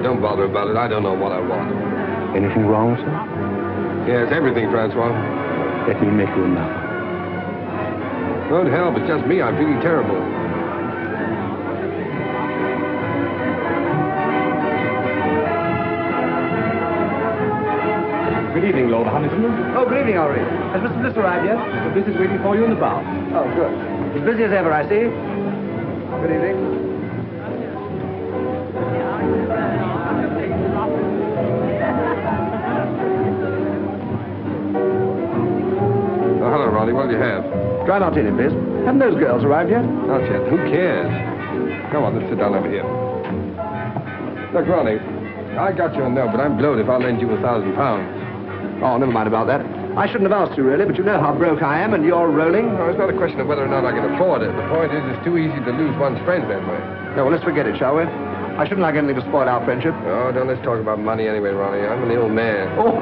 don't bother about it. I don't know what I want. Anything wrong, sir? Yes, everything, Francois. Let me make you an offer. Won't help. It's just me. I'm feeling terrible. Good evening, Lord Huntington. Oh, good evening, Henri. Has Mr. Bliss arrived yet? Mr. Bliss is waiting for you in the bar. Oh, good. As busy as ever, I see. Good evening. Oh, hello, Ronnie. What do you have? Dry martini, please. Haven't those girls arrived yet? Not yet. Who cares? Come on, let's sit down over here. Look, Ronnie, I got your note, but I'm blowed if I'll lend you £1,000. Oh, never mind about that. I shouldn't have asked you, really, but you know how broke I am, and you're rolling. No, it's not a question of whether or not I can afford it. The point is, it's too easy to lose one's friends that way. No, well, let's forget it, shall we? I shouldn't like anything to spoil our friendship. Oh, don't let's talk about money anyway, Ronnie. I'm an ill man. Oh!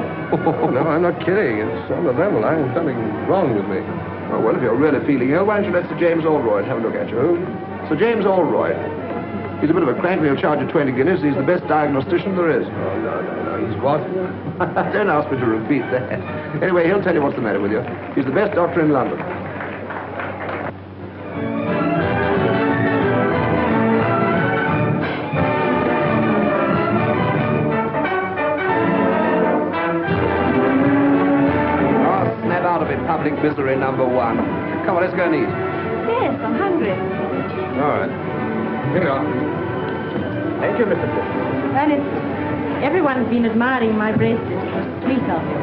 No, I'm not kidding. It's on the level. There's something wrong with me. Oh, well, if you're really feeling ill, why don't you let Sir James Allroyd have a look at you? Sir James Allroyd. He's a bit of a crank, but he'll charge you 20 guineas. He's the best diagnostician there is. Oh, no. He's what? Don't ask me to repeat that. Anyway, he'll tell you what's the matter with you. He's the best doctor in London. Oh, snap out of it, public misery number one. Come on, let's go and eat. Yes, I'm hungry. All right. Here we are. Thank you, Mr. Bliss. Ernest, everyone's been admiring my bracelet. It was sweet of you.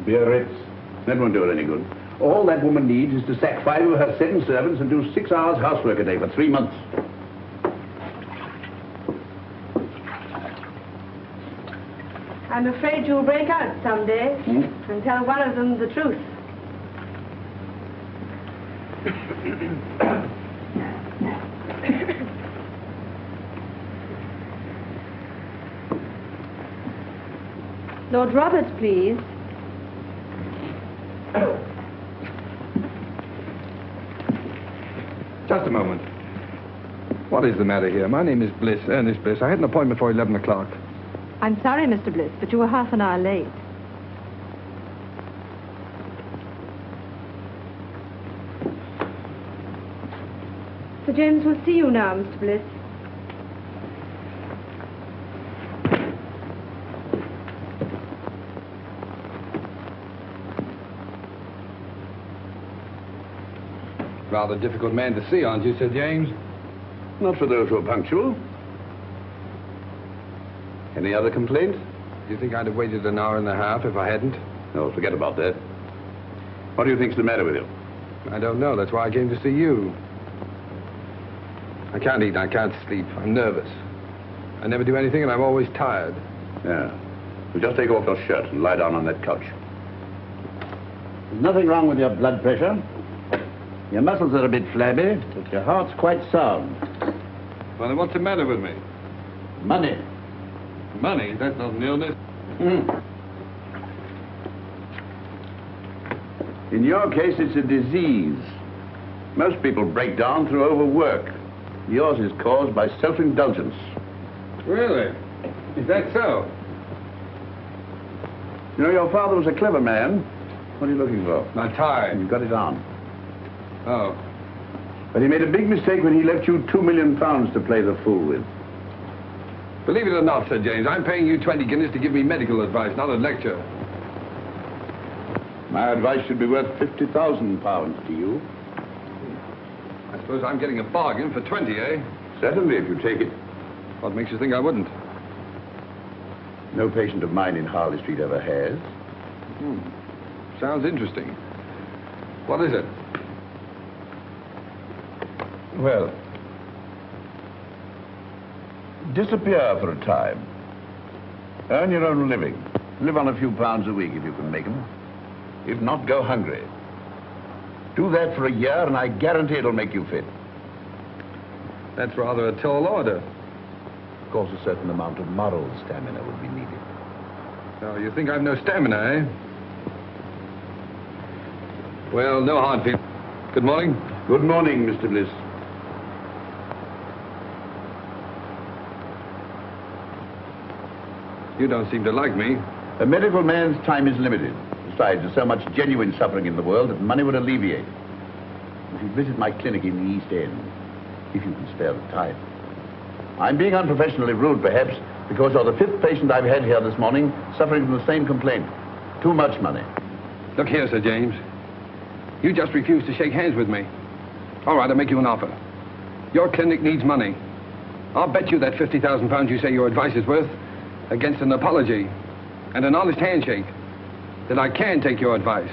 Biarritz. That won't do her any good. All that woman needs is to sack 5 of her 7 servants and do 6 hours housework a day for 3 months. I'm afraid you'll break out someday and tell one of them the truth. Lord Roberts, please. Just a moment. What is the matter here? My name is Bliss, Ernest Bliss. I had an appointment for 11 o'clock. I'm sorry, Mr. Bliss, but you were half an hour late. Sir James will see you now, Mr. Bliss. Rather difficult man to see, aren't you, Sir James? Not for those who are punctual. Any other complaint? Do you think I'd have waited an hour and a half if I hadn't? No, forget about that. What do you think's the matter with you? I don't know. That's why I came to see you. I can't eat. I can't sleep. I'm nervous. I never do anything, and I'm always tired. Yeah. Well, just take off your shirt and lie down on that couch. There's nothing wrong with your blood pressure. Your muscles are a bit flabby, but your heart's quite sound. Well, then what's the matter with me? Money. Money? That's not an illness. In your case, it's a disease. Most people break down through overwork. Yours is caused by self-indulgence. Really? Is that so? You know, your father was a clever man. What are you looking for? My tie. You got it on. Oh. But he made a big mistake when he left you £2 million to play the fool with. Believe it or not, Sir James, I'm paying you 20 guineas to give me medical advice, not a lecture. My advice should be worth £50,000 to you. I suppose I'm getting a bargain for 20, eh? Certainly, if you take it. What makes you think I wouldn't? No patient of mine in Harley Street ever has. Sounds interesting. What is it? Well, disappear for a time. Earn your own living. Live on a few pounds a week if you can make them. If not, go hungry. Do that for a year and I guarantee it'll make you fit. That's rather a tall order. Of course, a certain amount of moral stamina would be needed. Oh, you think I've no stamina, eh? Well, no hard feelings. Good morning. Good morning, Mr. Bliss. You don't seem to like me. A medical man's time is limited. Besides, there's so much genuine suffering in the world that money would alleviate. You should visit my clinic in the East End, if you can spare the time. I'm being unprofessionally rude, perhaps, because you're the 5th patient I've had here this morning suffering from the same complaint. Too much money. Look here, Sir James. You just refused to shake hands with me. All right, I'll make you an offer. Your clinic needs money. I'll bet you that £50,000 you say your advice is worth against an apology and an honest handshake that I can take your advice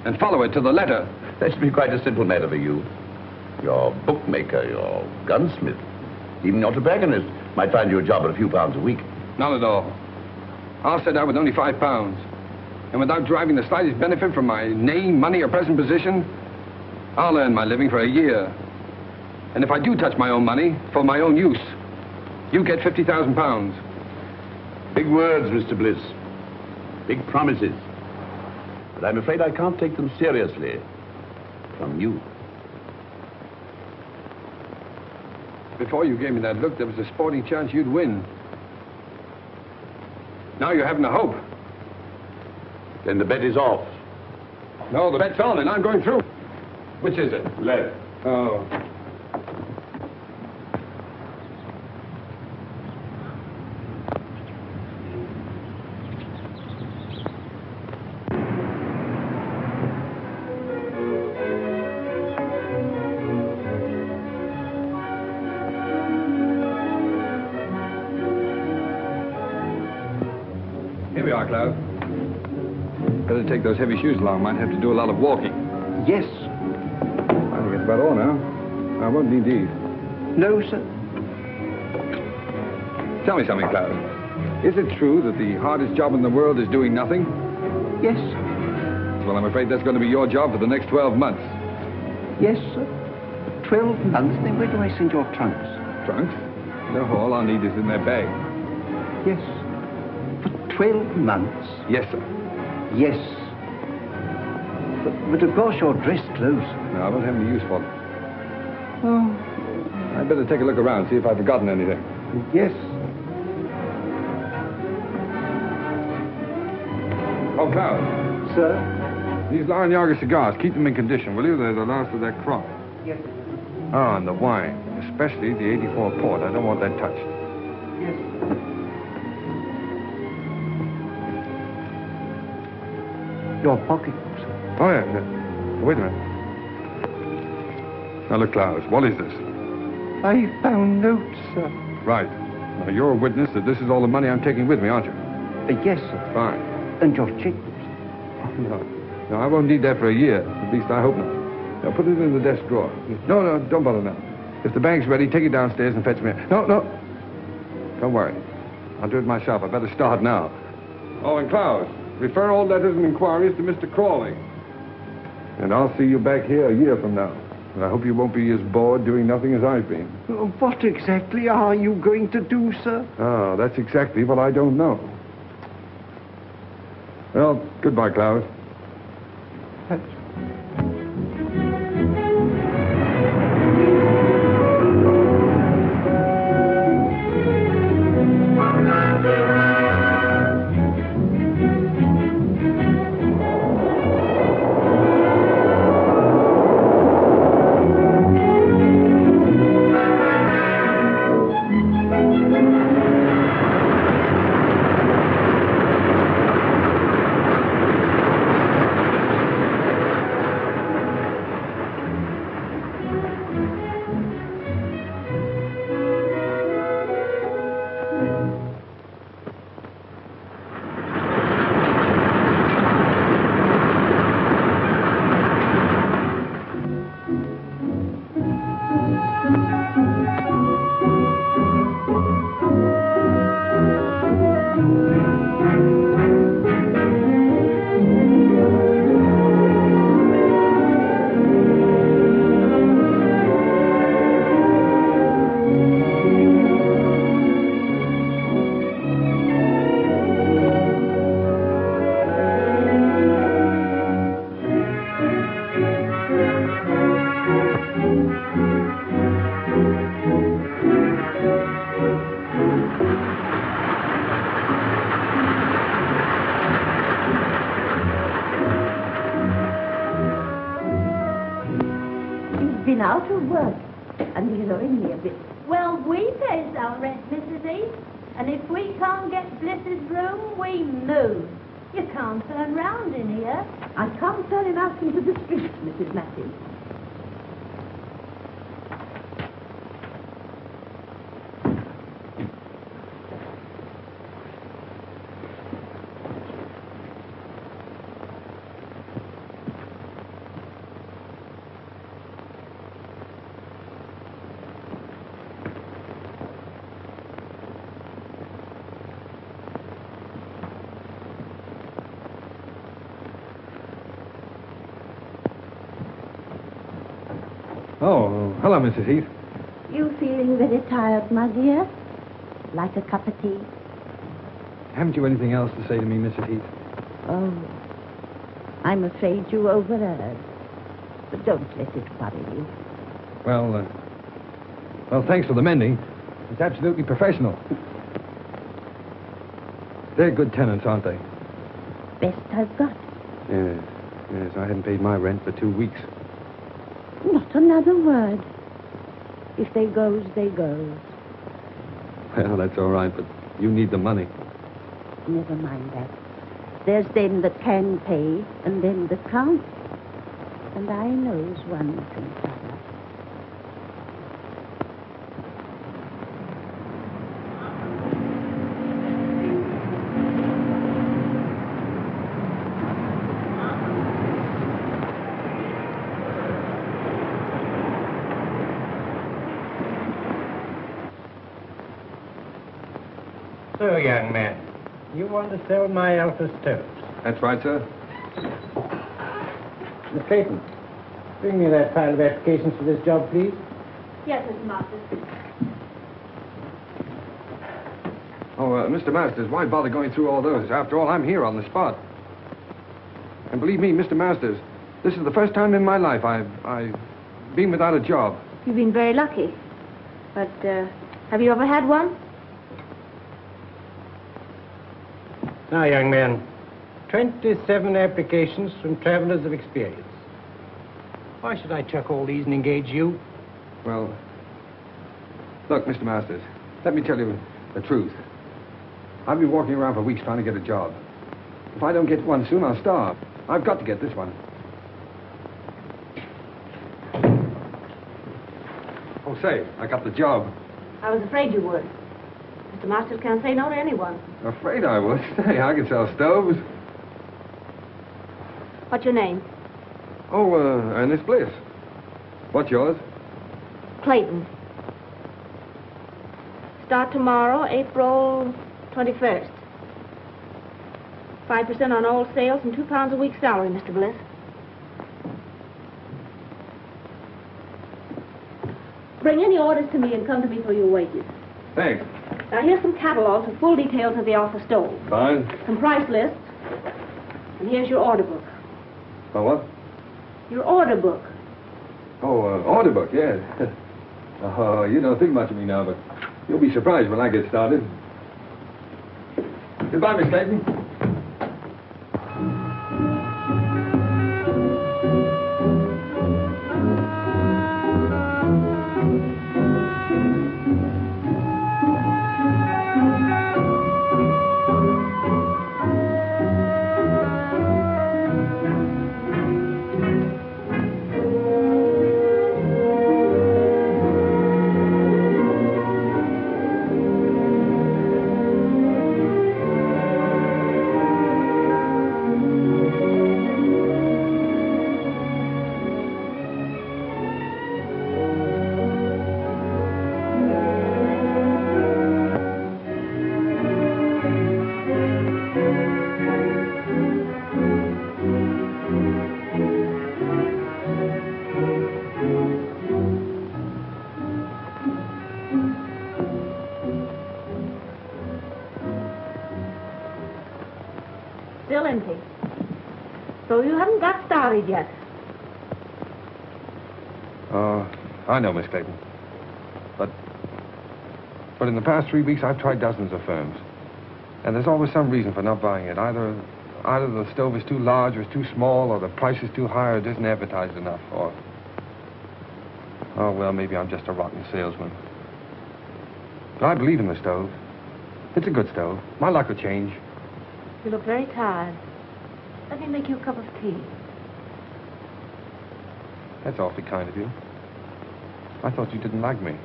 and follow it to the letter. That should be quite a simple matter for you. Your bookmaker, your gunsmith, even your tobacconist might find you a job at a few pounds a week. Not at all. I'll set out with only £5. And without deriving the slightest benefit from my name, money, or present position, I'll earn my living for a year. And if I do touch my own money for my own use, you get £50,000. Big words, Mr. Bliss. Big promises. But I'm afraid I can't take them seriously. From you. Before you gave me that look, there was a sporting chance you'd win. Now you're having a hope. Then the bet is off. No, the bet's on and I'm going through. Which is it? Left. Oh. Here we are, Cloud. Better take those heavy shoes along. Might have to do a lot of walking. Yes. I think that's about all now. I won't need these. No, sir. Tell me something, Cloud. Is it true that the hardest job in the world is doing nothing? Yes. Well, I'm afraid that's going to be your job for the next 12 months. Yes, sir. 12 months? Then where do I send your trunks? Trunks? No, all I'll need is in their bag. Yes. For 12 months? Yes, sir. Yes. But of course you're dressed close. No, I won't have any use for them. Oh, I'd better take a look around, see if I've forgotten anything. yes. Oh, Cloud. Sir? These Laranaga cigars, keep them in condition, will you? They're the last of that crop. Yes. Oh, and the wine, especially the 84 port. I don't want that touched. Yes. Your pocketbook, sir. Oh, yeah. Wait a minute. Now, look, Klaus, what is this? I found notes, sir. Right. Now, you're a witness that this is all the money I'm taking with me, aren't you? Yes, sir. Fine. And your checkbooks. Oh, no. No, I won't need that for a year. At least I hope not. Now, put it in the desk drawer. No, don't bother now. If the bank's ready, take it downstairs and fetch me. No. Don't worry. I'll do it myself. I better start now. Oh, and Klaus, refer all letters and inquiries to Mr. Crawley. And I'll see you back here a year from now. And I hope you won't be as bored doing nothing as I've been. What exactly are you going to do, sir? Oh, that's exactly what I don't know. Well, goodbye, Klaus. been out of work, and he's owing me a bit. Well, we pays our rent, Mrs. Heath. And if we can't get Bliss's room, we move. You can't turn round in here. I can't turn him out into the street, Mrs. Matthews. Oh, hello, Mrs. Heath. You feeling very tired, my dear? Like a cup of tea? Haven't you anything else to say to me, Mrs. Heath? Oh, I'm afraid you overheard. But don't let it worry you. Well, thanks for the mending. It's absolutely professional. They're good tenants, aren't they? Best I've got. Yes, yes. I hadn't paid my rent for 2 weeks. Not another word. If they goes, they goes. Well, that's all right, but you need the money. Never mind that. There's them that can pay, and them that can't. And I knows one from t'other. So, young man, you want to sell my Alpha stoves? That's right, sir. Miss Clayton, bring me that pile of applications for this job, please. Yes, Mr. Masters. Oh, Mr. Masters, why bother going through all those? After all, I'm here on the spot. And believe me, Mr. Masters, this is the first time in my life I've been without a job. You've been very lucky. But, have you ever had one? Now, young man, 27 applications from travelers of experience. Why should I chuck all these and engage you? Well, look, Mr. Masters, let me tell you the truth. I've been walking around for weeks trying to get a job. If I don't get one soon, I'll starve. I've got to get this one. Oh, say, I got the job. I was afraid you would. Mr. Masters can't say no to anyone. Afraid I would. Say, I can sell stoves. What's your name? Oh, Ernest Bliss. What's yours? Clayton. Start tomorrow, April 21st. 5% on all sales and £2 a week salary, Mr. Bliss. Bring any orders to me and come to me for your wages. Thanks. Now, here's some catalogs with full details of the Alpha stove. Fine. Some price lists. And here's your order book. Oh, what? Your order book. Oh, order book, yes. Oh, you don't think much of me now, but you'll be surprised when I get started. Goodbye, Miss Clayton. Still empty. So you haven't got started yet. I know, Miss Clayton. But in the past 3 weeks, I've tried dozens of firms. And there's always some reason for not buying it. Either the stove is too large or it's too small, or the price is too high or it isn't advertised enough, or Oh, well, maybe I'm just a rotten salesman. But I believe in the stove. It's a good stove. My luck will change. You look very tired. Let me make you a cup of tea. That's awfully kind of you. I thought you didn't like me.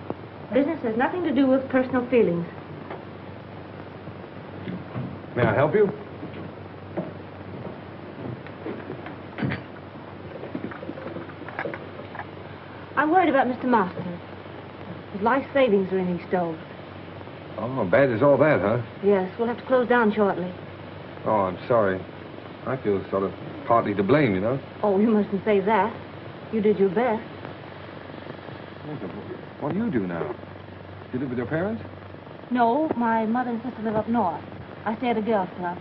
Business has nothing to do with personal feelings. May I help you? I'm worried about Mr. Marston. His life savings are in his stove. Oh, bad as all that, huh? Yes, we'll have to close down shortly. Oh, I'm sorry. I feel sort of partly to blame, you know. Oh, you mustn't say that. You did your best. What do you do now? You live with your parents? No, my mother and sister live up north. I stay at a girls' club.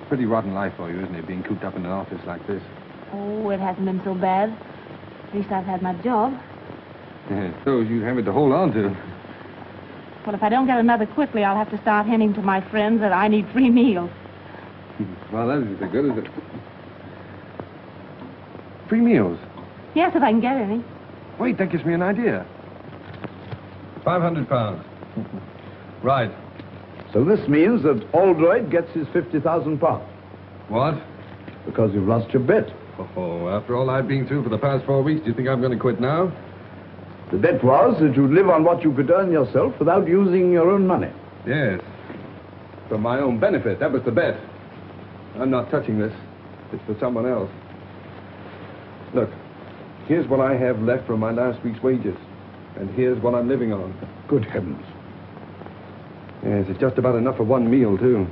Pretty rotten life for you, isn't it, being cooped up in an office like this? Oh, it hasn't been so bad. At least I've had my job. Yeah, so you have it to hold on to. Well, if I don't get another quickly, I'll have to start hinting to my friends that I need free meals. Well, that isn't so good, is it? Free meals? Yes, if I can get any. Wait, that gives me an idea. 500 pounds. Right. So this means that Aldroyd gets his 50,000 pounds. What? Because you've lost your bet. Oh, after all I've been through for the past 4 weeks, do you think I'm going to quit now? The bet was that you'd live on what you could earn yourself without using your own money. Yes. For my own benefit. That was the bet. I'm not touching this. It's for someone else. Look, here's what I have left from my last week's wages. And here's what I'm living on. Good heavens. Yes, it's just about enough for one meal, too.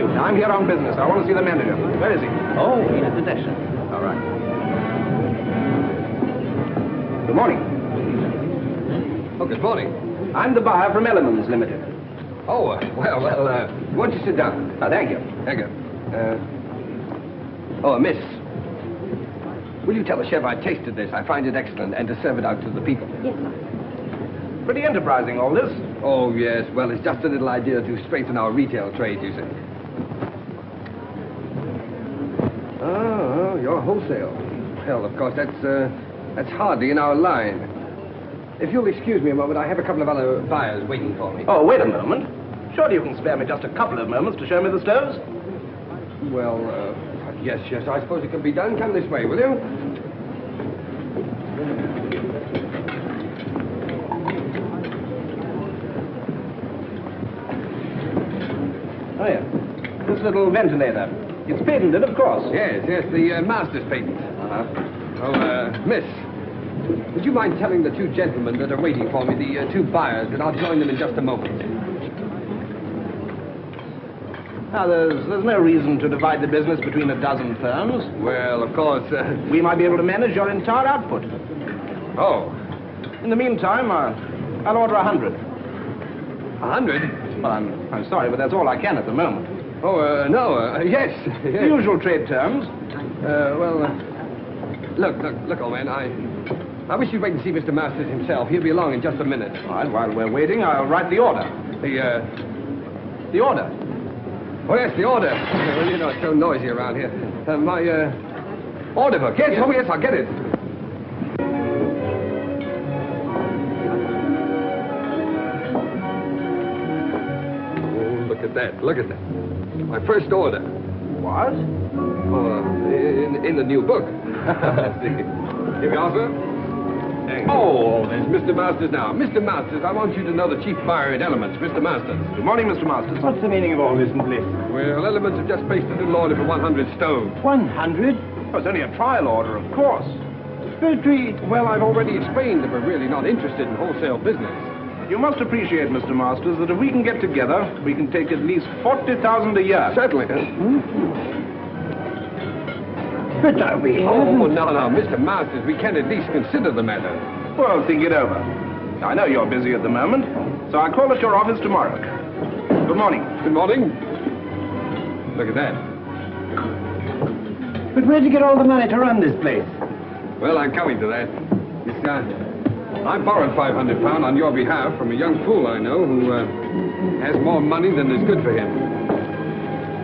I'm here on business. I want to see the manager. Where is he? Oh, he's at the desk. All right. Good morning. Oh, good morning. I'm the buyer from Elements Limited. Oh, well, why don't you sit down? Oh, thank you. Thank you. Miss. Will you tell the chef I tasted this? I find it excellent, and to serve it out to the people. Yes, sir. Pretty enterprising, all this. Oh, yes. Well, it's just a little idea to strengthen our retail trade, you see. Oh, you're wholesale. Well, of course, that's hardly in our line. If you'll excuse me a moment, I have a couple of other buyers waiting for me. Oh, wait a moment. Surely you can spare me just a couple of moments to show me the stoves? Well, yes, I suppose it can be done. Come this way, will you? Oh, yeah. This little ventilator. It's patented, of course. Yes, the master's patent. Miss, would you mind telling the two gentlemen that are waiting for me, the two buyers, that I'll join them in just a moment? Now, there's no reason to divide the business between a dozen firms. Well, of course, We might be able to manage your entire output. Oh. In the meantime, I'll order 100. 100? Well, I'm sorry, but that's all I can at the moment. Oh, no, yes. The usual trade terms. Look, old man, I wish you'd wait and see Mr. Masters himself. He'll be along in just a minute. All right, while we're waiting, I'll write the order. The order? Oh, yes, the order. Well, you know, it's so noisy around here. My order book. Yes, oh, yes, I'll get it. Oh, look at that. Look at that. My first order. What? Oh, in the new book. Here we are, sir. Oh, there's Mr. Masters now. Mr. Masters, I want you to know the chief buyer at Elements, Mr. Masters. Good morning, Mr. Masters. What's the meaning of all this, Bliss? Well, Elements have just placed a little order for 100 stoves. 100? Oh, it's only a trial order, of course. Petrie, Well, I've already explained that we're really not interested in wholesale business. You must appreciate, Mr. Masters, that if we can get together, we can take at least 40,000 a year. Certainly. but are we... Oh, no, Mr. Masters, we can at least consider the matter. Well, think it over. I know you're busy at the moment, so I'll call at your office tomorrow. Good morning. Good morning. Look at that. But where'd you get all the money to run this place? Well, I'm coming to that. I borrowed £500 on your behalf from a young fool I know who has more money than is good for him.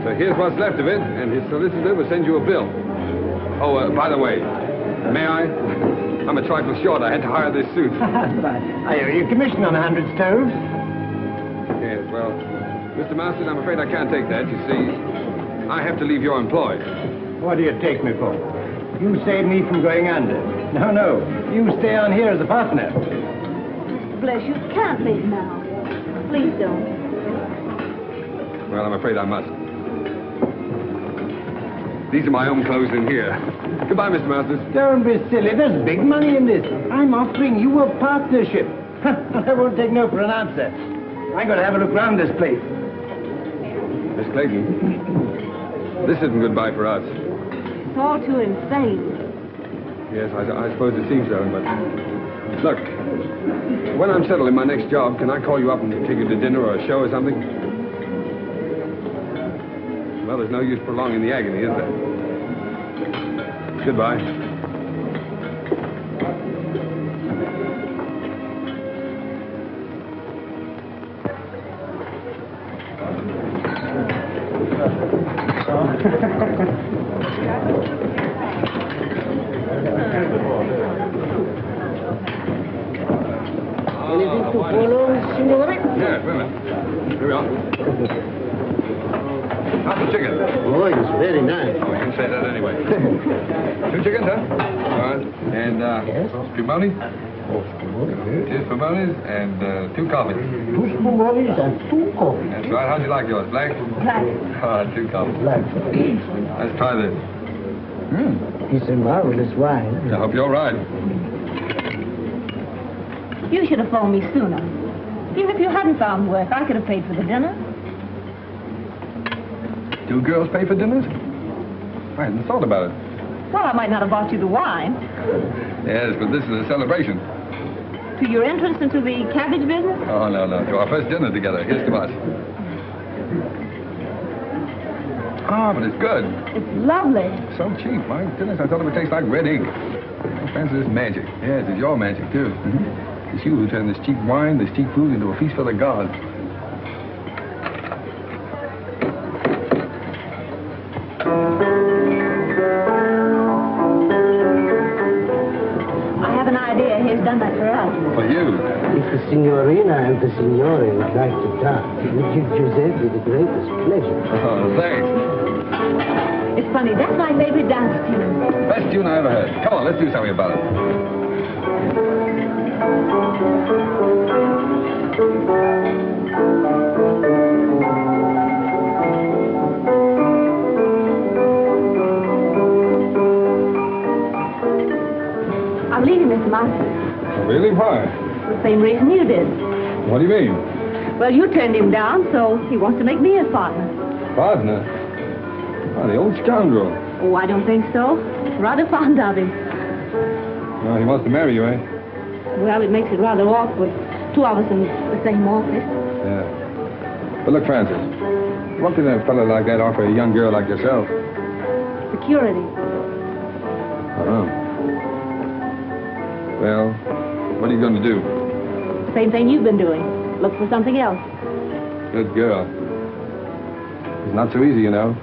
So here's what's left of it, and his solicitor will send you a bill. Oh, by the way, may I? I'm a trifle short. I had to hire this suit. I owe you commission on 100 stoves. Yes, well, Mr. Masters, I'm afraid I can't take that. You see, I have to leave your employ. What do you take me for? You saved me from going under. No, you stay on here as a partner. Bless you, can't leave now. Please don't. Well, I'm afraid I must. These are my own clothes in here. Goodbye, Mr. Masters. Don't be silly. There's big money in this. I'm offering you a partnership. I won't take no for an answer. I'm going to have a look round this place. Miss Clayton, this isn't goodbye for us. It's all too insane. Yes, I suppose it seems so, but... Look, when I'm settled in my next job, can I call you up and take you to dinner or a show or something? Well, there's no use prolonging the agony, is there? Goodbye. Anything to follow, signore? Yeah, wait a minute. Here we are. How's the chicken? Oh, it's very nice. Oh, you can say that anyway. 2 chickens, huh? All right. And, Yes? spumoni? 2 spumonis and 2 coffees. 2 spumonis and 2 coffees. That's right. How'd you like yours? Black? Black. 2 coffees. Black. Let's try this. It's a marvelous wine. I hope you're right. You should have phoned me sooner. Even if you hadn't found work, I could have paid for the dinner. 2 girls pay for dinners? I hadn't thought about it. Well, I might not have bought you the wine. Yes, but this is a celebration. To your entrance into the cabbage business? Oh, no. To our first dinner together. Here's to us. Ah, but it's good. It's lovely. So cheap. My goodness, I thought it would taste like red ink. I fancy this magic. Yes, it's your magic, too. It's you who turned this cheap wine, this cheap food into a feast for the gods. I have an idea. He's done that for us. For you. If the signorina and the signore would like to dance, we give Giuseppe the greatest pleasure. Oh, thanks. It's funny. That's my favorite dance tune. Best tune I ever heard. Come on, let's do something about it. I'm leaving Mr. Masters. Really? Why? For the same reason you did. What do you mean? Well, you turned him down, so he wants to make me his partner. Partner? Oh, the old scoundrel. Oh, I don't think so. Rather fond of him. Oh, he wants to marry you, eh? Well, it makes it rather awkward. 2 of us in the same office. Yeah. But look, Francis, what can a fellow like that offer a young girl like yourself? Security. Oh. Well, what are you going to do? Same thing you've been doing. Look for something else. Good girl. It's not so easy, you know.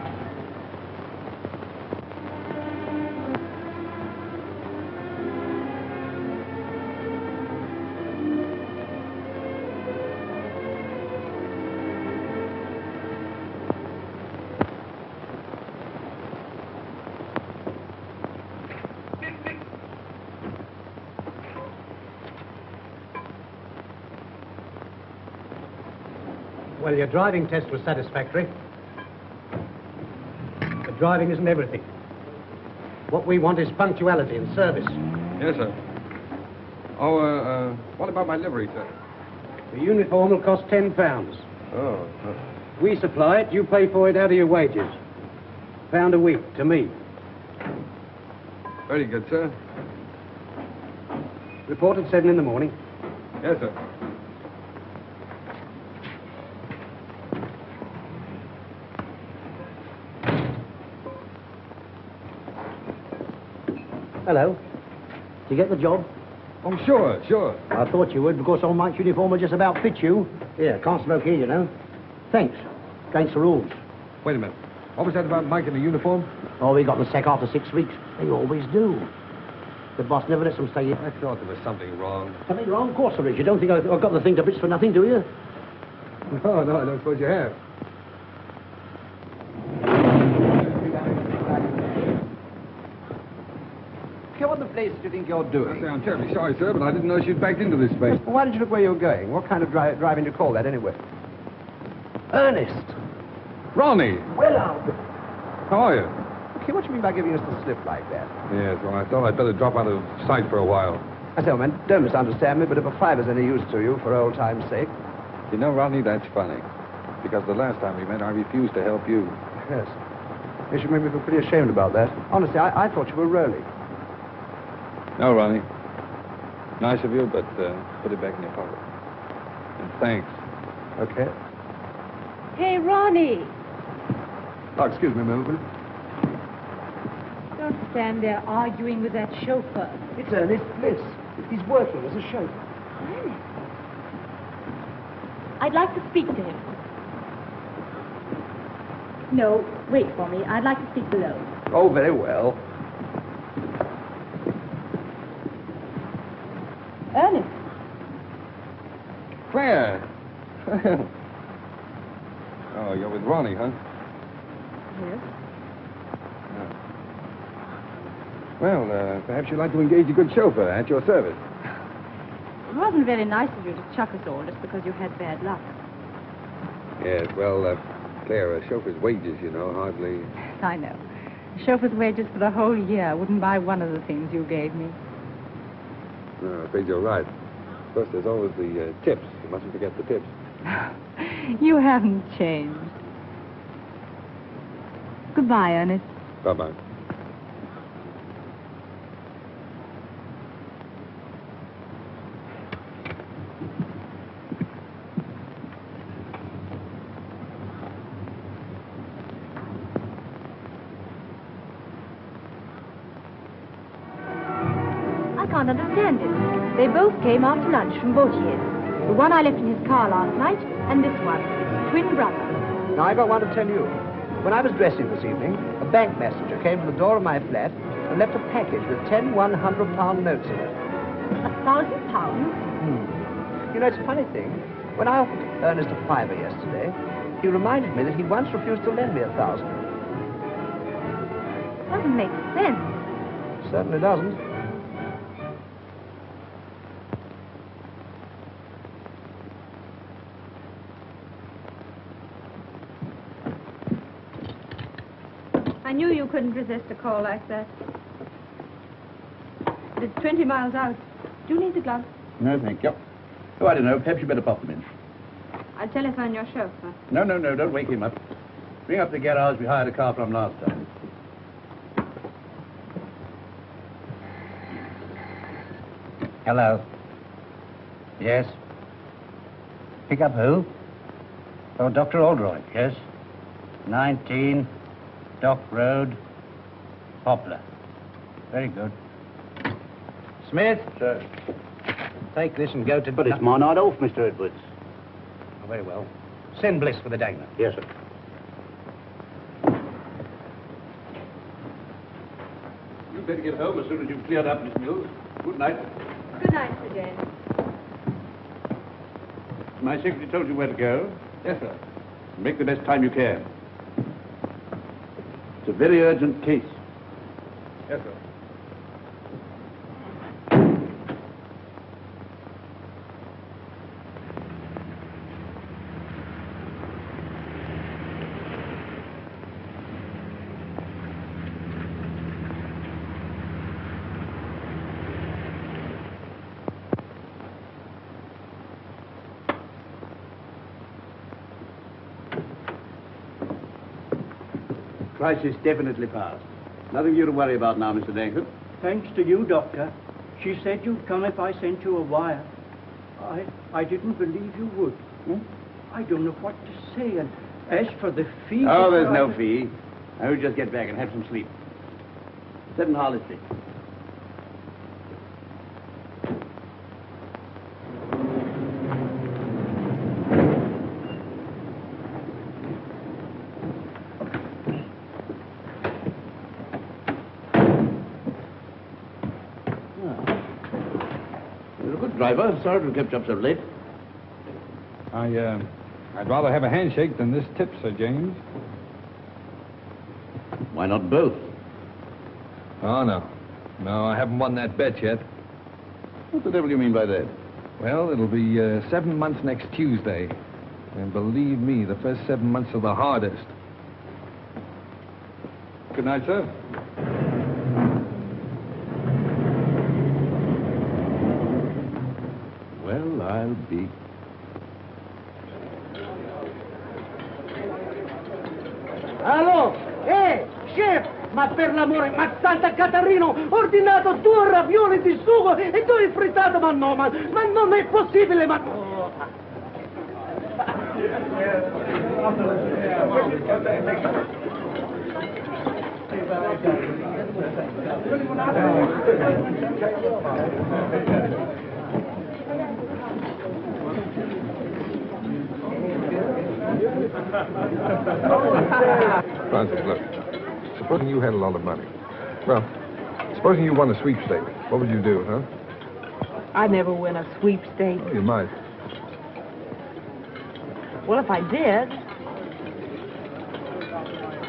Well, your driving test was satisfactory. But driving isn't everything. What we want is punctuality and service. Yes, sir. Oh, what about my livery, sir? The uniform will cost £10. Oh, We supply it, you pay for it out of your wages. £1 a week to me. very good, sir. Report at 7 in the morning. Yes, sir. Hello. Did you get the job? Oh, sure, sure. I thought you would, because old Mike's uniform will just about fit you. Yeah, can't smoke here, you know. Thanks. Against the rules. Wait a minute. What was that about Mike in the uniform? Oh, we got the sack after 6 weeks. They always do. The boss never lets them stay here. I thought there was something wrong. Something wrong? Of course there is. You don't think I've got the thing to bits for nothing, do you? No, I don't suppose you have. What the place do you think you're doing? I'm terribly sorry, sir, but I didn't know she'd backed into this space. Well, why didn't you look where you were going? What kind of driving do you call that, anyway? Ernest! Ronnie! Well, Albert! How are you? Okay, what do you mean by giving us the slip like that? Yes, well, I thought I'd better drop out of sight for a while. I say, man, don't misunderstand me, but if a fiver's any use to you, for old time's sake... You know, Ronnie, that's funny. Because the last time we met, I refused to help you. Yes. You should make me feel pretty ashamed about that. Honestly, I thought you were Rolly. No, Ronnie. Nice of you, but put it back in your pocket. And thanks. Okay. Hey, Ronnie. Oh, excuse me, Milton. Don't stand there arguing with that chauffeur. It's Ernest Bliss. He's working as a chauffeur. Ernest. I'd like to speak to him. No, wait for me. I'd like to speak below. Oh, very well. Ernest. Claire! Oh, you're with Ronnie, huh? Yes. Well, perhaps you'd like to engage a good chauffeur at your service. It wasn't very nice of you to chuck us all just because you had bad luck. Yes, well, Claire, a chauffeur's wages, you know, hardly... I know. A chauffeur's wages for the whole year wouldn't buy one of the things you gave me. No, I'm afraid you're right. Plus, there's always the tips. You mustn't forget the tips. You haven't changed. Goodbye, Ernest. Bye-bye. I can't understand it. They both came after lunch from Vautier's. The one I left in his car last night, and this one, twin brother. Now, I got one to tell you. When I was dressing this evening, a bank messenger came to the door of my flat and left a package with 10 £100 notes in it. £1,000? You know, it's a funny thing. When I offered Ernest a fiver yesterday, he reminded me that he once refused to lend me 1,000. Doesn't make sense. Certainly doesn't. I knew you couldn't resist a call like that. But it's 20 miles out. Do you need the gloves? No, thank you. Oh, I don't know. Perhaps you better pop them in. I'll telephone your chauffeur. No, don't wake him up. Bring up the garage we hired a car from last time. Hello. Yes? Pick up who? Oh, Dr. Oldroyd, yes? 19 Dock Road, Poplar. Very good. Smith? Sir. Take this and go to... But it's my night off, Mr. Edwards. Oh, very well. Send Bliss for the dagger. Yes, sir. You'd better get home as soon as you've cleared up, Miss Mills. Good night. Good night, Sir James. My secretary told you where to go. Yes, sir. Make the best time you can. It's a very urgent case. Yes, sir. Crisis definitely passed. Nothing for you to worry about now, Mr. Dankford. Thanks to you, Doctor. She said you'd come if I sent you a wire. I didn't believe you would. I don't know what to say, and as for the fee... Oh, there's no fee. I will just get back and have some sleep. Sit in Harley Street. You're a good driver. Sorry to have kept you up so late. I'd rather have a handshake than this tip, Sir James. Why not both? Oh, no. No, I haven't won that bet yet. What the devil do you mean by that? Well, it'll be 7 months next Tuesday. And believe me, the first 7 months are the hardest. Good night, sir. Well, I'll be... Allo? Chef! Ma per l'amore, ma Santa Catarino, ho ordinato 2 ravioli di sugo e 2 frittate, ma no, ma non è possibile, ma... Francis, look. Supposing you had a lot of money. Well, supposing you won a sweepstake, what would you do, huh? I never win a sweepstake. Oh, you might. Well, if I did,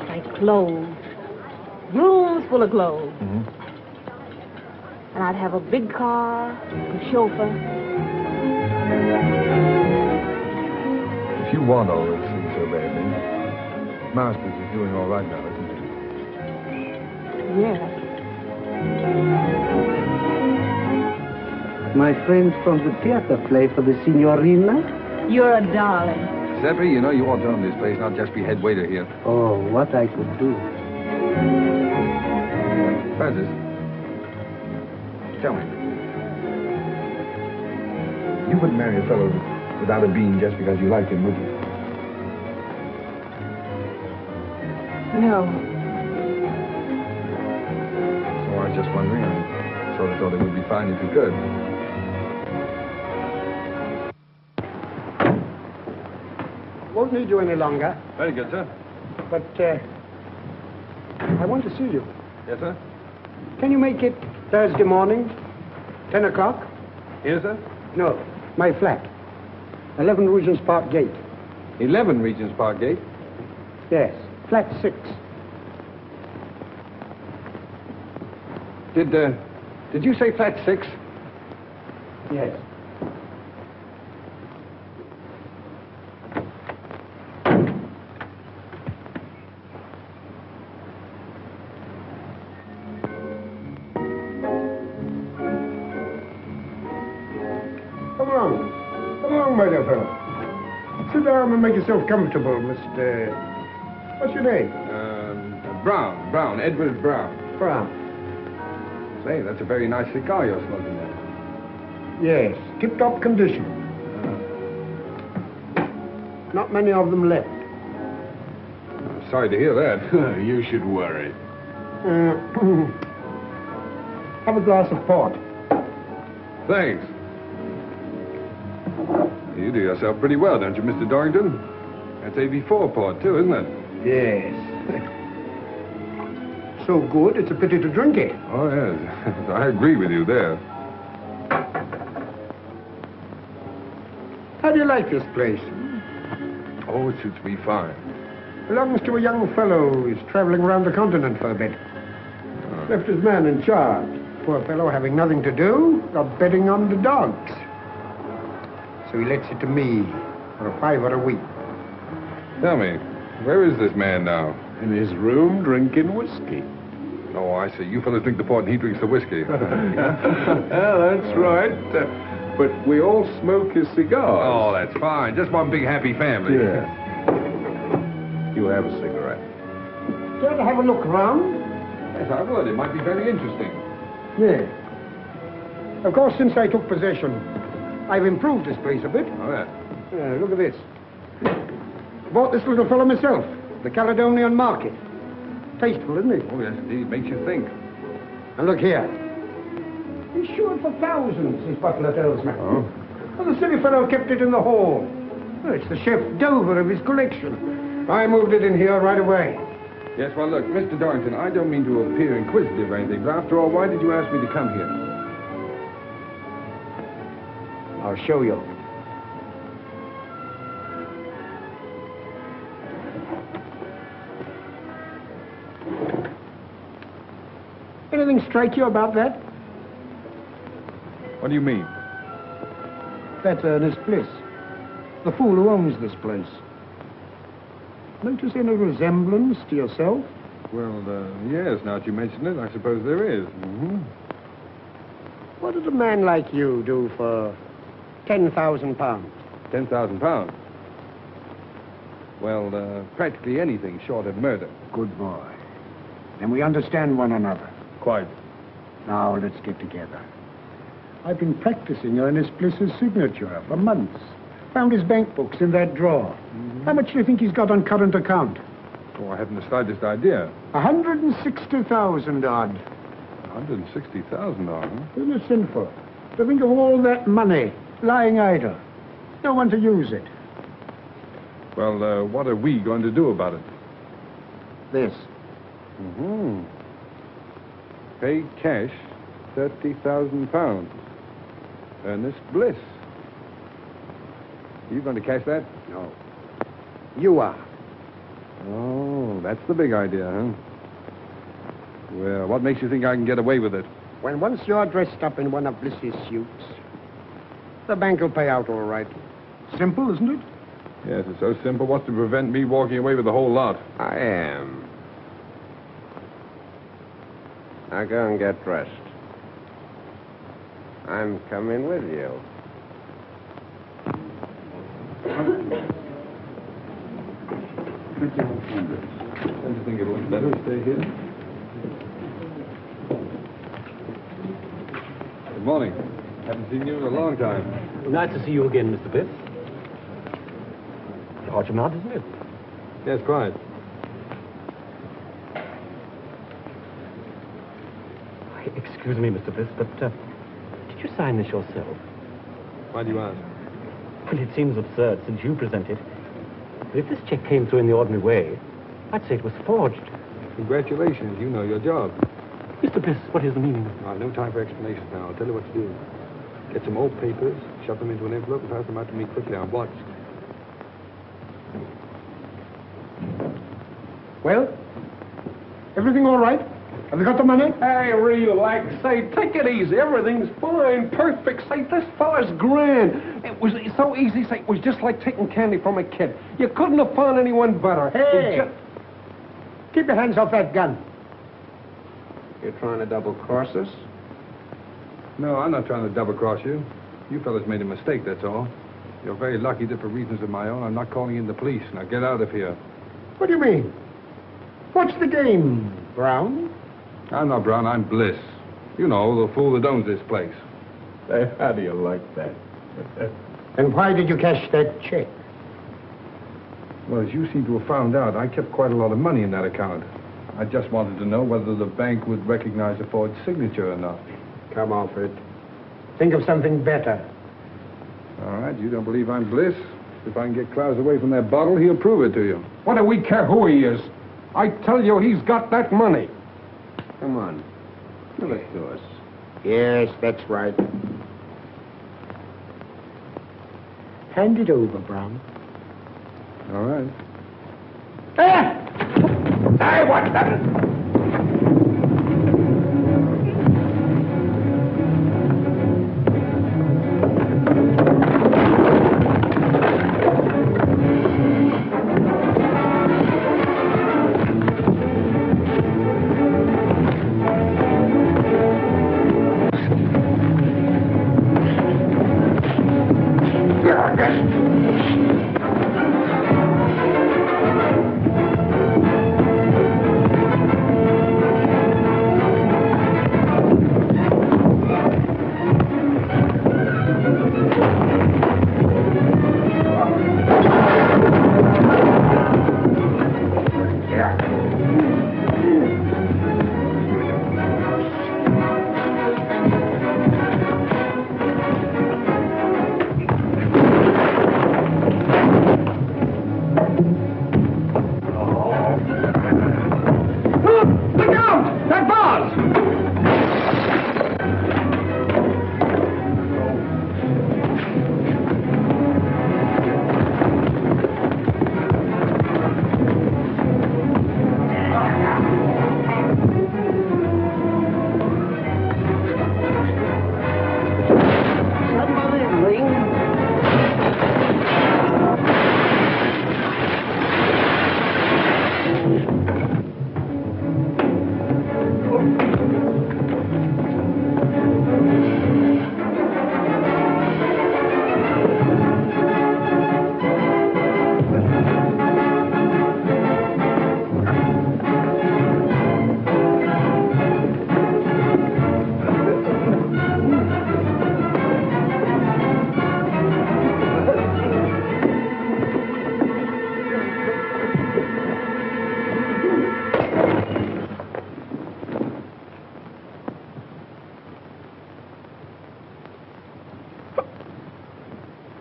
like clothes, rooms full of clothes. Mm-hmm. And I'd have a big car, a chauffeur. If you want all those things so badly, Masters is doing all right now, isn't he? Yes. My friends from the theater play for the signorina? You're a darling. Seppi, you know you ought to own this place, not just be head waiter here. Oh, what I could do. Francis, tell me. You wouldn't marry a fellow without a bean just because you liked him, would you? No. So I was just wondering. I sort of thought it would be fine if you could. Won't need you any longer, Very good, sir. but I want to see you. Yes, sir? Can you make it Thursday morning, 10 o'clock? Here, sir? No, my flat. 11 Regent's Park Gate. 11 Regent's Park Gate. Yes, flat 6. Did you say flat 6? Yes. Come along, my dear fellow. Sit down and make yourself comfortable, Mr... What's your name? Brown, Edward Brown. Brown. Say, that's a very nice cigar you're smoking there. Yes, tip-top condition. Not many of them left. I'm sorry to hear that. You should worry. Have a glass of port. Thanks. You do yourself pretty well, don't you, Mr. Dorrington? That's AB4 port, too, isn't it? Yes. So good, it's a pity to drink it. Oh, yes. I agree with you there. How do you like this place? Oh, it suits me fine. Belongs to a young fellow who's traveling around the continent for a bit. Left his man in charge. Poor fellow having nothing to do, got betting on the dogs. So he lets it to me for a $5 a week. Tell me, where is this man now? In his room, drinking whiskey. Oh, I see. You fellas drink the port and he drinks the whiskey. That's right. But we all smoke his cigars. Oh, that's fine. Just one big happy family. Yeah. You have a cigarette. Care to have a look round? Yes, I would. It might be very interesting. Yeah. Of course, since I took possession, I've improved this place a bit. Oh, yeah. Look at this. Bought this little fellow myself, the Caledonian Market. Tasteful, isn't it? Oh, yes, indeed. Makes you think. And look here. Insured for thousands, his butler tells me. Oh? Well, the silly fellow kept it in the hall. Well, it's the chef d'oeuvre of his collection. I moved it in here right away. Yes, well, look, Mr. Dorrington, I don't mean to appear inquisitive or anything, but after all, why did you ask me to come here? I'll show you. Anything strike you about that? What do you mean? That's Ernest Bliss, the fool who owns this place. Notice any resemblance to yourself? Well, yes, now that you mention it, I suppose there is. Mm-hmm. What did a man like you do for £10,000? £10,000? Well, practically anything short of murder. Good boy. Then we understand one another. Quite. Now, let's get together. I've been practicing Ernest Bliss's signature for months. Found his bank books in that drawer. Mm-hmm. How much do you think he's got on current account? Oh, I haven't the slightest idea. 160,000 odd. 160,000 odd, huh? Isn't it sinful to think of all that money lying idle? No one to use it. Well, what are we going to do about it? This. Mm-hmm. Pay cash, £30,000. Ernest Bliss. You going to cash that? No. You are. Oh, that's the big idea, huh? Well, what makes you think I can get away with it? When once you're dressed up in one of Bliss's suits, the bank will pay out all right. Simple, isn't it? Yes, it's so simple. What's to prevent me walking away with the whole lot? I am. Now go and get dressed. I'm coming with you. Don't you think it would better stay here? Good morning. Haven't seen you in a long time. Nice to see you again, Mr. Bliss. Large amount, isn't it? Yes, quite. Excuse me, Mr. Bliss, but did you sign this yourself? Why do you ask? Well, it seems absurd since you present it. But if this check came through in the ordinary way, I'd say it was forged. Congratulations. You know your job. Mr. Bliss, what is the meaning? No time for explanations now. I'll tell you what to do. Get some old papers, shove them into an envelope, and pass them out to me quickly. I'm watched. Well, everything all right? Have you got the money? Hey, relax. Say, take it easy. Everything's fine, perfect. Say, this fella's grand. It was so easy. Say, it was just like taking candy from a kid. You couldn't have found anyone better. Hey! Keep your hands off that gun. You're trying to double-cross us? No, I'm not trying to double-cross you. You fellas made a mistake, that's all. You're very lucky that for reasons of my own, I'm not calling in the police. Now get out of here. What do you mean? What's the game, Brown? I'm not Brown, I'm Bliss. You know, the fool that owns this place. Hey, how do you like that? And why did you cash that check? Well, as you seem to have found out, I kept quite a lot of money in that account. I just wanted to know whether the bank would recognize a forged signature or not. Come off it. Think of something better. All right, you don't believe I'm Bliss? If I can get Klaus away from that bottle, he'll prove it to you. What do we care who he is? I tell you, he's got that money. Come on. Give it to us. Yes, that's right. Hand it over, Brown. All right. Hey, what's that?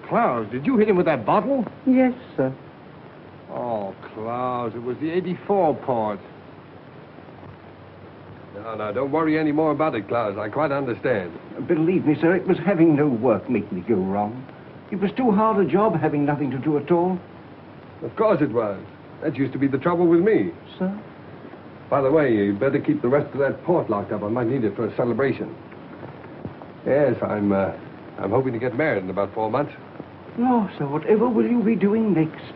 Clowes, did you hit him with that bottle? Yes, sir. Oh, Clowes, it was the 84 part. No, don't worry any more about it, Clowes. I quite understand. Believe me, sir, it was having no work make me go wrong. It was too hard a job having nothing to do at all. Of course it was. That used to be the trouble with me. Sir? By the way, you'd better keep the rest of that port locked up. I might need it for a celebration. Yes, I'm hoping to get married in about 4 months. No, sir, whatever will you be doing next?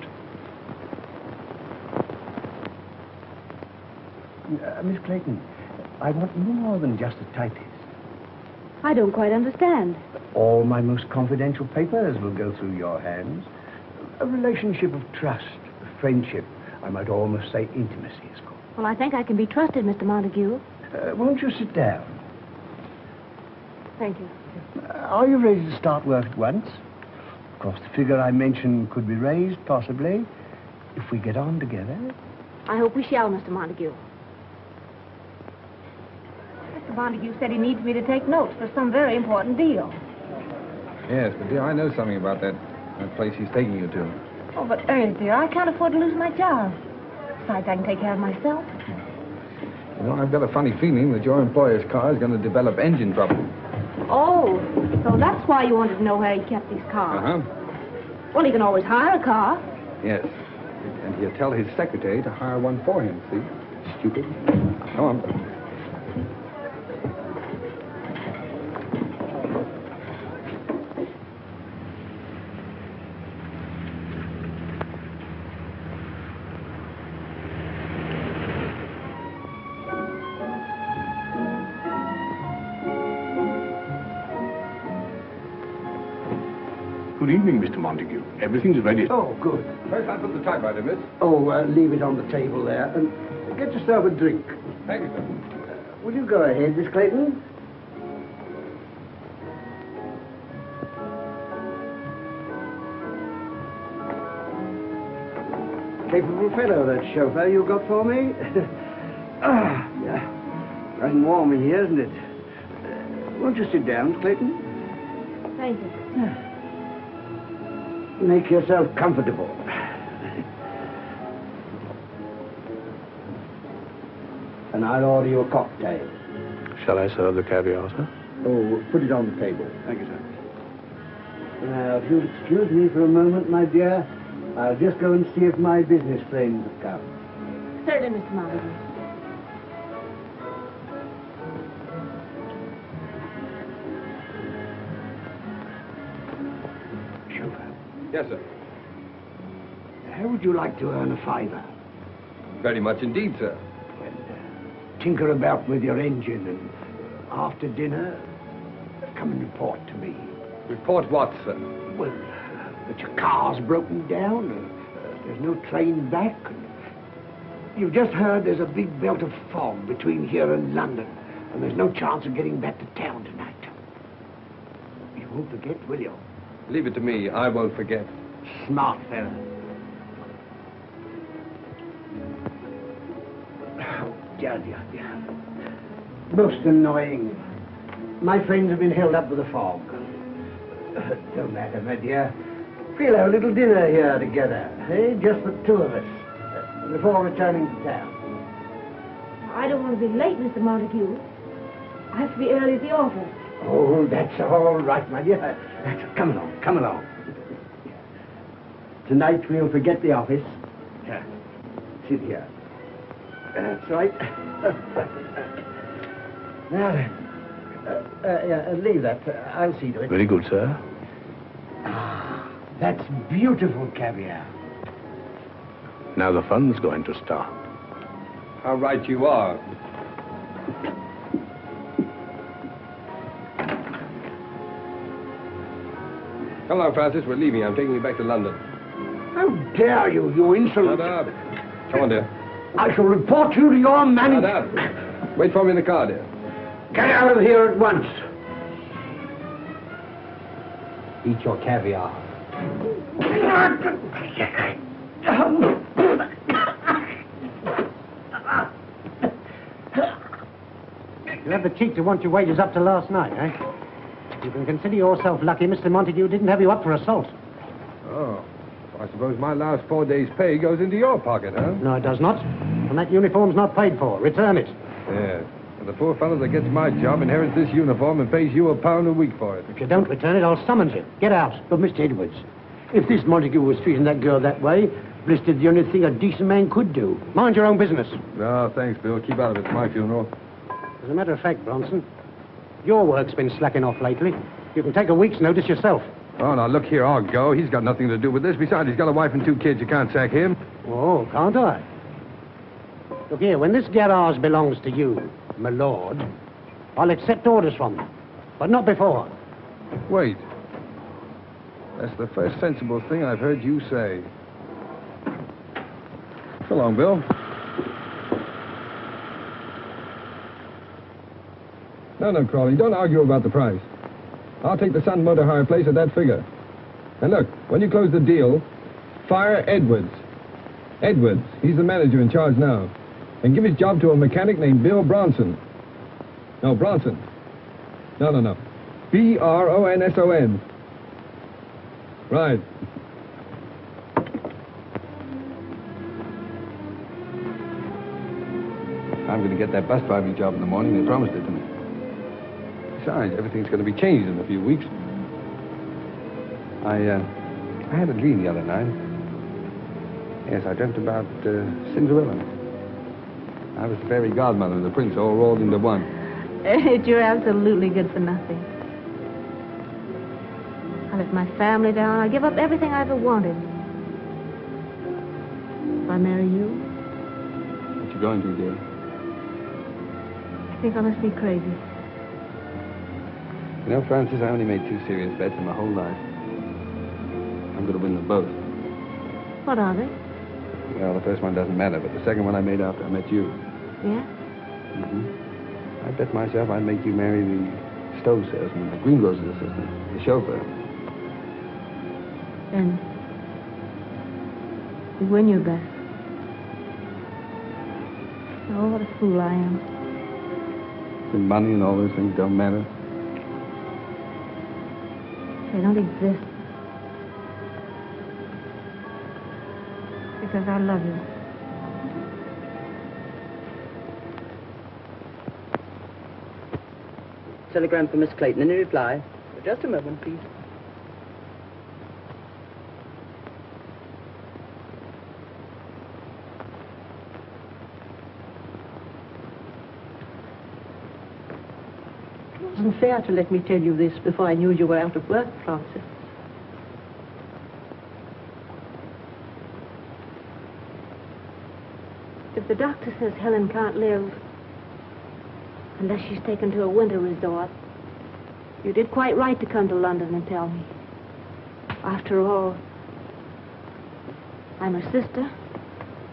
Miss Clayton, I want more than just a typist. I don't quite understand. All my most confidential papers will go through your hands. A relationship of trust, friendship, I might almost say intimacy is called. Well, I think I can be trusted, Mr. Montague. Won't you sit down? Thank you. Are you ready to start work at once? Of course, the figure I mentioned could be raised, possibly, if we get on together. I hope we shall, Mr. Montague. Mr. Montague said he needs me to take notes for some very important deal. Yes, but dear, I know something about that place he's taking you to. Oh, but Ernest, dear, I can't afford to lose my job. Besides, I can take care of myself. You know, I've got a funny feeling that your employer's car is going to develop engine trouble. Oh, so that's why you wanted to know where he kept these cars. Uh-huh. Well, he can always hire a car. Yes. And he'll tell his secretary to hire one for him, see? Stupid. Come on. Good evening, Mr. Montague. Everything's ready. Oh, good. First, I put the typewriter, miss. Oh, leave it on the table there. And get yourself a drink. Thank you, sir. Will you go ahead, Miss Clayton? Capable fellow, that chauffeur you got for me. Yeah. Running warm in here, isn't it? Won't you sit down, Clayton? Thank you. Make yourself comfortable. And I'll order you a cocktail. Shall I serve the caviar, sir? Oh, put it on the table. Thank you, sir. Now, if you'll excuse me for a moment, my dear, I'll just go and see if my business friends have come. Certainly, Mr. Montague. Chauffeur, Yes, sir. how would you like to earn a fiver? Very much indeed, sir. Well, tinker about with your engine, and after dinner, come and report to me. Report what, sir? Well, that your car's broken down, and there's no train back. And you've just heard there's a big belt of fog between here and London, and there's no chance of getting back to town tonight. You won't forget, will you? Leave it to me. I won't forget. Smart fella. Oh, dear. Most annoying. My friends have been held up with the fog. Don't matter, my dear. We'll have a little dinner here together, eh? Just the two of us, before returning to town. I don't want to be late, Mr. Montague. I have to be early at the office. Oh, that's all right, my dear. Come along. Tonight we'll forget the office. Sit here. That's right. Now then, leave that. I'll see to it. Very good, sir. That's beautiful caviar. Now the fun's going to start. How right you are. Come on, Francis. We're leaving. I'm taking you back to London. How dare you, you insolent... Shut up. Come on, dear. I shall report you to your manager. Shut up. Wait for me in the car, dear. Get out of here at once. Eat your caviar. You had the cheek to want your wages up to last night, eh? You can consider yourself lucky Mr. Montague didn't have you up for assault. Oh. I suppose my last 4 days' pay goes into your pocket, huh? No, it does not. And that uniform's not paid for. Return it. Yeah. And the poor fellow that gets my job inherits this uniform and pays you £1 a week for it. If you don't return it, I'll summons you. Get out. But, Mr. Edwards, if this Montague was treating that girl that way, Bliss did the only thing a decent man could do. Mind your own business. No, thanks, Bill. Keep out of it. It's my funeral. As a matter of fact, Bronson, your work's been slacking off lately. You can take a week's notice yourself. Oh, now, look here. I'll go. He's got nothing to do with this. Besides, he's got a wife and 2 kids. You can't sack him. Oh, can't I? Look here, when this garage belongs to you, my lord, I'll accept orders from you. But not before. Wait. That's the first sensible thing I've heard you say. So long, Bill. No, Crawley, don't argue about the price. I'll take the Sun Motor Hire place at that figure. And look, when you close the deal, fire Edwards. Edwards, he's the manager in charge now. And give his job to a mechanic named Bill Bronson. No, Bronson. No. B-R-O-N-S-O-N. Right. I'm going to get that bus driving job in the morning. They promised it to me. Besides, everything's going to be changed in a few weeks. I had a dream the other night. Yes, I dreamt about Cinderella. I was the fairy godmother and the prince all rolled into one. You're absolutely good for nothing. I let my family down. I give up everything I ever wanted. If I marry you, What you going to, dear? I think I must be crazy. You know, Francis, I only made 2 serious bets in my whole life. I'm going to win them both. What are they? Well, the first one doesn't matter, but the second one I made after I met you. Yeah? Mm-hmm. I bet myself I'd make you marry the stove salesman, the greengrocer's assistant, the chauffeur. Then you win your bet. Oh, what a fool I am. The money and all those things don't matter. They don't exist. Because I love you. Telegram for Miss Clayton. Any reply? Just a moment, please. It wasn't fair to let me tell you this before I knew you were out of work, Francis. If the doctor says Helen can't live unless she's taken to a winter resort, you did quite right to come to London and tell me. After all, I'm her sister.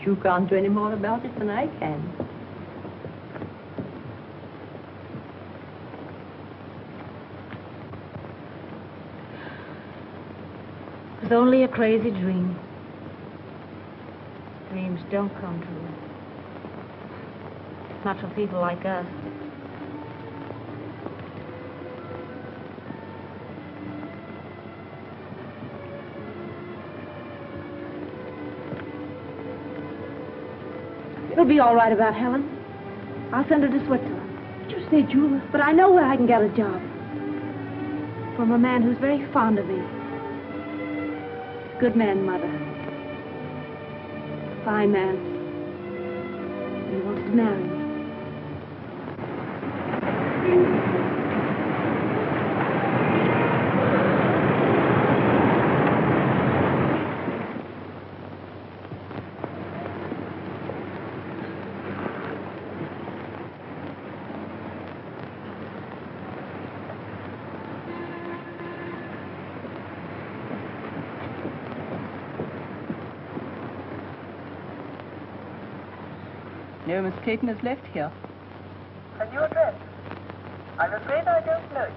You can't do any more about it than I can. It was only a crazy dream. Dreams don't come true. Not for people like us. It'll be all right about Helen. I'll send her to Switzerland. Did you say Julia? But I know where I can get a job. From a man who's very fond of me. Good man, Mother. Fine man. And he wants to marry me. No, Miss Clayton has left here. A new address? I'm afraid I don't know it.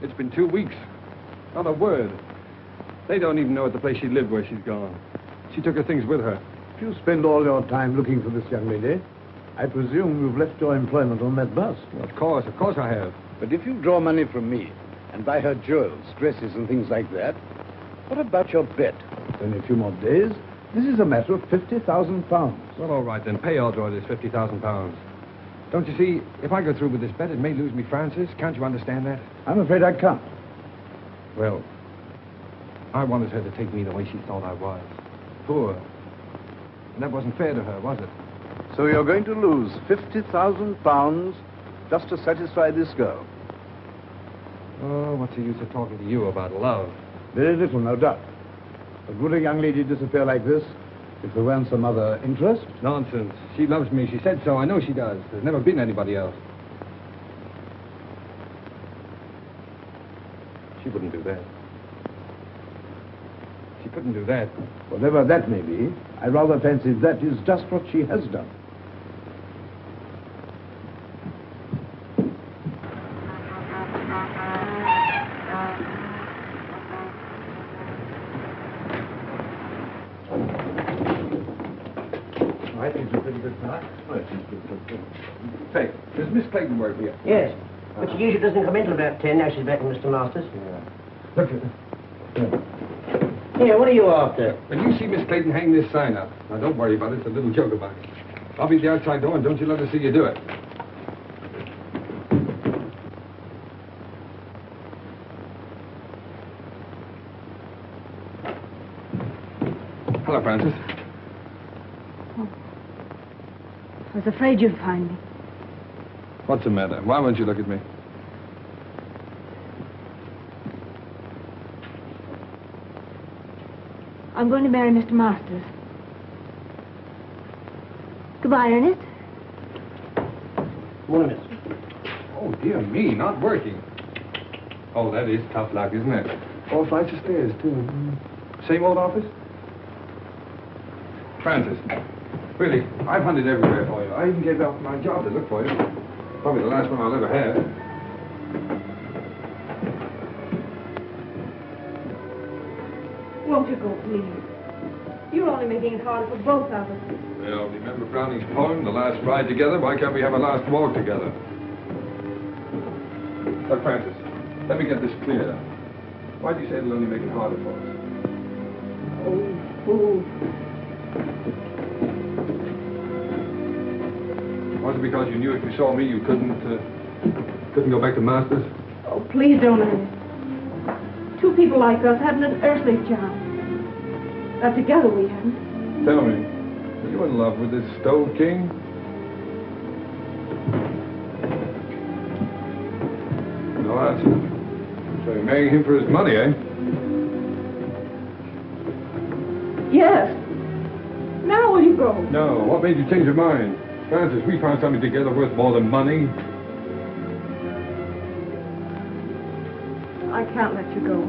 It's been 2 weeks. Not a word. They don't even know at the place she lived where she's gone. She took her things with her. If you spend all your time looking for this young lady, I presume you've left your employment on that bus. Well, of course I have. But if you draw money from me and buy her jewels, dresses, and things like that, what about your bet? In a few more days, this is a matter of £50,000. Well, all right, then pay Audroy this £50,000. Don't you see, if I go through with this bet, it may lose me Francis. Can't you understand that? I'm afraid I can't. Well, I wanted her to take me the way she thought I was. Poor. And that wasn't fair to her, was it? So you're going to lose £50,000 just to satisfy this girl? Oh, what's the use of talking to you about love? Very little, no doubt. But would a young lady disappear like this if there weren't some other interest? Nonsense. She loves me. She said so. I know she does. There's never been anybody else. She wouldn't do that. She couldn't do that. Whatever that may be, I rather fancy that is just what she has done. I think it's a pretty good start. Say, does Miss Clayton work here? Yes. But she usually doesn't come in till about 10. Now she's back with Mr. Masters. Yeah. Look, Here, what are you after? when you see Miss Clayton hang this sign up, now don't worry about it. It's a little joke about it. I'll be at the outside door, and don't you let her see you do it. Hello, Francis. I was afraid you'd find me. What's the matter? Why won't you look at me? I'm going to marry Mr. Masters. Goodbye, Ernest. Morning, miss. Oh, dear me, not working. Oh, that is tough luck, isn't it? 4 flights of stairs, too. Same old office? Francis, really, I've hunted everywhere for you. I even gave up my job to look for you. Probably the last one I'll ever have. Won't you go, please? You're only making it harder for both of us. Well, remember Browning's poem, The Last Ride Together? Why can't we have a last walk together? Look, Francis, let me get this clear. Why do you say it'll only make it harder for us? Oh, fool. Was it because you knew if you saw me you couldn't go back to Masters? Oh, please don't, Ernest. Two people like us haven't an earthly chance. Not together we haven't. Tell me, are you in love with this Stove King? No answer. So you're marrying him for his money, eh? Yes. Now will you go? No. What made you change your mind? Francis, we found something together worth more than money. I can't let you go.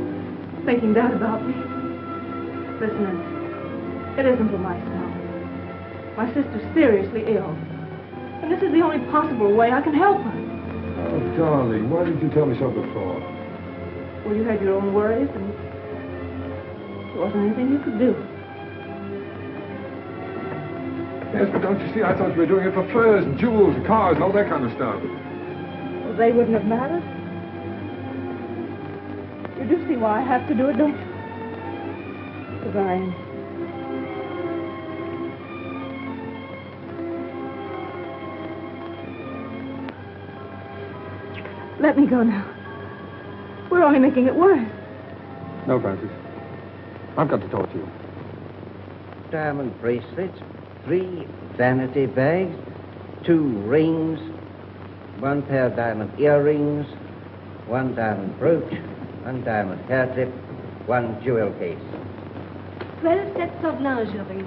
Thinking that about me. Listen, Ernest, it isn't for myself. My sister's seriously ill. And this is the only possible way I can help her. Oh, darling, why didn't you tell me so before? Well, you had your own worries, and there wasn't anything you could do. Yes, but don't you see, I thought you were doing it for furs and jewels and cars and all that kind of stuff. Well, they wouldn't have mattered. You do see why I have to do it, don't you? Goodbye, Ernest. Let me go now. We're only making it worse. No, Francis. I've got to talk to you. Diamond bracelets, 3 vanity bags, 2 rings, 1 pair of diamond earrings, 1 diamond brooch, 1 diamond hair clip, 1 jewel case. 12 sets of lingerie.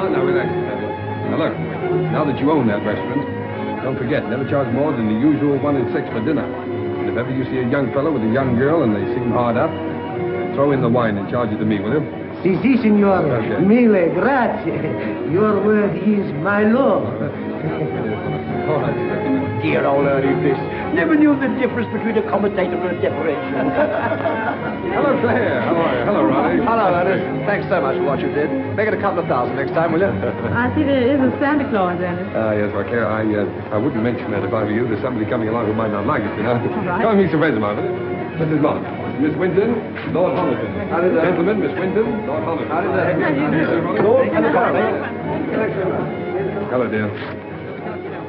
Now relax. Now look, now that you own that restaurant, don't forget, never charge more than the usual 1 and 6 for dinner. And if ever you see a young fellow with a young girl and they seem hard up, throw in the wine and charge it to me, will you? Si, signore. Okay. Mille grazie. Your word is my law. All right. Dear old Ernest Bliss. Never knew the difference between a commentator and a decoration. Hello, Claire. How are you? Hello, Ronnie. Hello, Ernest. Thanks so much for what you did. Make it a couple of thousand next time, will you? I see there is a Santa Claus, Ernest. Yes, well, Claire, I wouldn't mention that if I were you. There's somebody coming along who might not like it, you know. right. Come and meet some friends of mine, will you? Mrs. Mott, Miss Winton, Lord Homerton. Gentlemen, Miss Winton, Lord Homerton. Lord and the Hello, dear.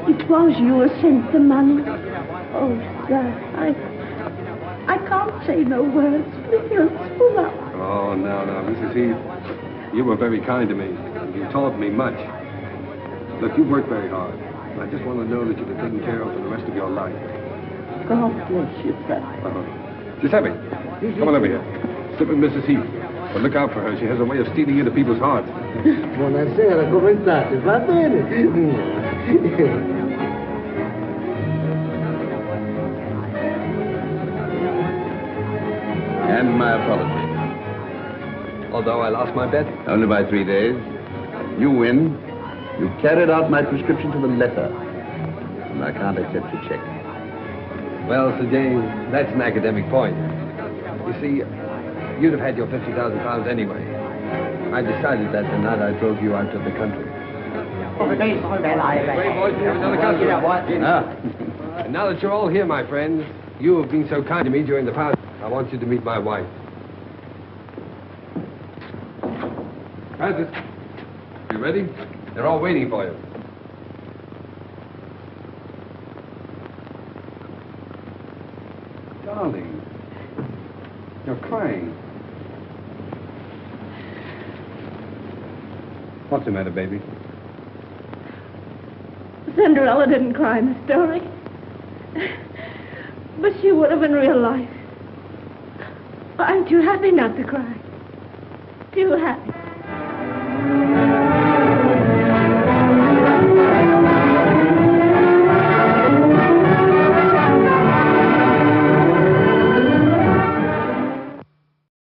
It was you who sent the money. Oh, sir, I can't say no words. You're full up. Oh, no, Mrs. Heath. You were very kind to me. You taught me much. Look, you worked very hard. I just want to know that you've been taken care of for the rest of your life. God bless you, sir. Giuseppe, come on over here. Sit with Mrs. Heath. But look out for her. She has a way of stealing into people's hearts. Buonasera, come state? Va bene? And my apology. Although I lost my bet? Only by 3 days. You win. You carried out my prescription to the letter. And I can't accept your check. Well, Sir James, that's an academic point. You see, you'd have had your £50,000 anyway. I decided that the night I drove you out to the country. Wait, boys, we have another customer. And now that you're all here, my friends, you have been so kind to me during the past. I want you to meet my wife. Francis, you ready? They're all waiting for you. Darling, you're crying. What's the matter, baby? Cinderella didn't cry in the story. But she would have in real life. I'm too happy not to cry. Too happy.